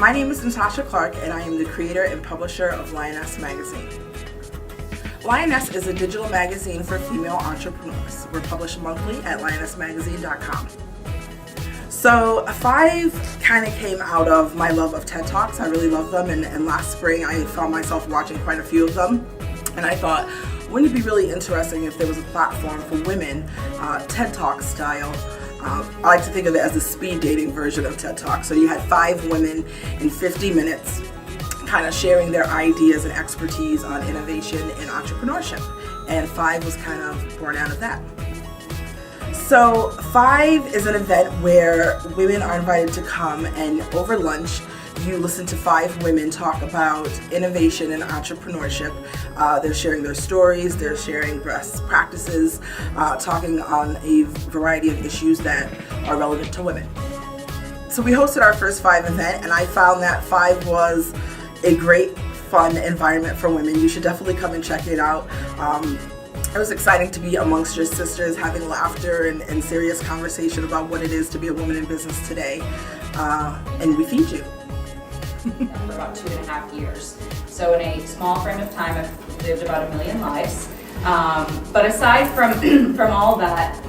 My name is Natasha Clark, and I am the creator and publisher of Lioness Magazine. Lioness is a digital magazine for female entrepreneurs. We're published monthly at lionessmagazine.com. So Five kind of came out of my love of TED Talks. I really love them, and last spring I found myself watching quite a few of them, and I thought, wouldn't it be really interesting if there was a platform for women, TED Talk style. I like to think of it as the speed dating version of TED Talk. So you had 5 women in 50 minutes kind of sharing their ideas and expertise on innovation and entrepreneurship. And Five was kind of born out of that. So Five is an event where women are invited to come, and over lunch you listen to 5 women talk about innovation and entrepreneurship. They're sharing their stories, they're sharing best practices, talking on a variety of issues that are relevant to women. So we hosted our first Five event, and I found that Five was a great, fun environment for women. You should definitely come and check it out. It was exciting to be amongst your sisters, having laughter and serious conversation about what it is to be a woman in business today. And we feed you. For about 2.5 years. So in a small frame of time, I've lived about 1 million lives. But aside from all that,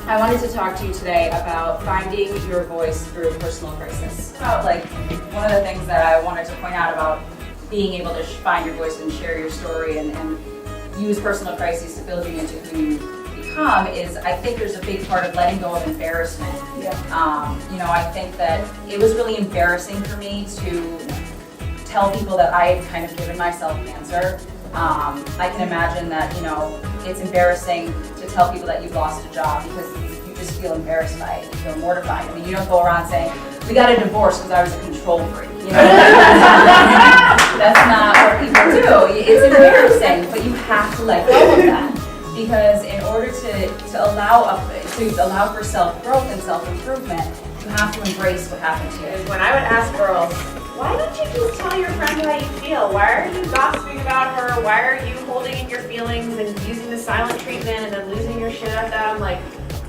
I wanted to talk to you today about finding your voice through personal crisis. About one of the things that I wanted to point out about being able to find your voice and share your story and use personal crises to build you into who you become is, I think there's a big part of letting go of embarrassment. Yeah. I think that it was really embarrassing for me to tell people that I had kind of given myself cancer. I can imagine that, it's embarrassing to tell people that you've lost a job because you just feel embarrassed by it, you feel mortified. I mean, you don't go around saying, we got a divorce because I was a control freak. That's not what people do. It's embarrassing, but you have to let go of that. Because in order to allow for self-growth and self-improvement, you have to embrace what happened to you. When I would ask girls, why don't you just tell your friend how you feel? Why are you gossiping about her? Why are you holding in your feelings and using the silent treatment and then losing your shit at them?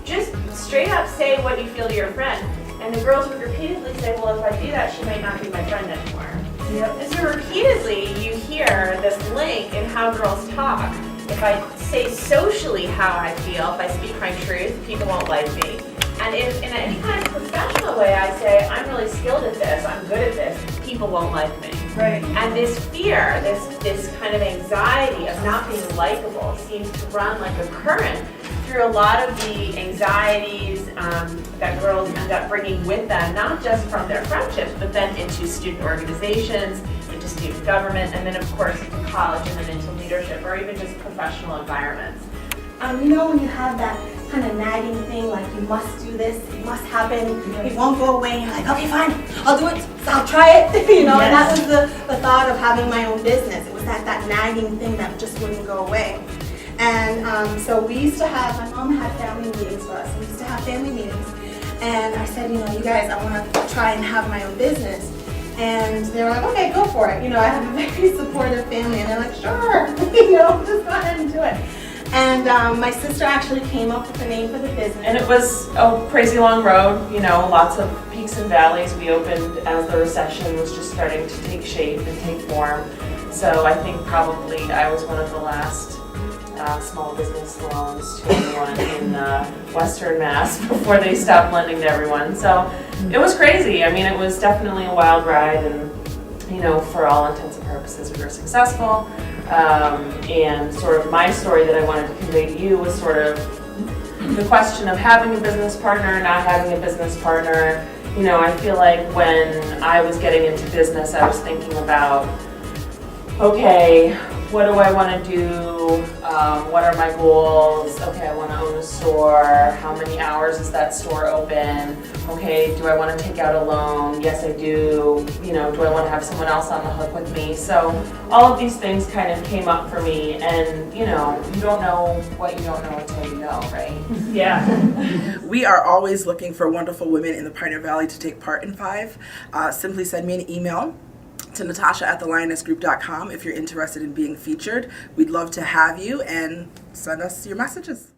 Just straight up say what you feel to your friend. And the girls would repeatedly say, well, if I do that, she might not be my friend anymore. Yep. And so repeatedly you hear this link in how girls talk. If I say socially how I feel, if I speak my truth, people won't like me. And if in any kind of professional way I say, I'm really skilled at this, I'm good at this, people won't like me. Right. And this fear, this kind of anxiety of not being likable seems to run like a current through a lot of the anxieties that girls end up bringing with them, not just from their friendships, but then into student organizations, into student government, and then of course into college and then into leadership or even just professional environments. When you have that kind of nagging thing, like you must do this, it must happen, it won't go away, you're like, okay, fine, I'll do it, I'll try it, and that was the thought of having my own business. It was that nagging thing that just wouldn't go away. And so we used to have, my mom had family meetings for us, we used to have family meetings, and I said, you guys, I want to try and have my own business. And they were like, okay, go for it. I have a very supportive family, and they're like, sure, just go ahead and do it. And my sister actually came up with the name for the business. And it was a crazy long road, lots of peaks and valleys. We opened as the recession was just starting to take shape and take form. So I think probably I was one of the last small business loans to anyone in Western Mass before they stopped lending to everyone. So it was crazy. I mean, it was definitely a wild ride, and for all intents and purposes, we were successful. And sort of my story that I wanted to convey to you was sort of the question of having a business partner, not having a business partner. I feel like when I was getting into business, I was thinking about, okay, what do I want to do? What are my goals? Okay, I want to own a store. How many hours is that store open? Okay, do I want to take out a loan? Yes, I do. Do I want to have someone else on the hook with me? So all of these things kind of came up for me, and you don't know what you don't know until you know, right? Yeah. We are always looking for wonderful women in the Pioneer Valley to take part in Five. Simply send me an email to natasha@thelionessgroup.com if you're interested in being featured. We'd love to have you, and send us your messages.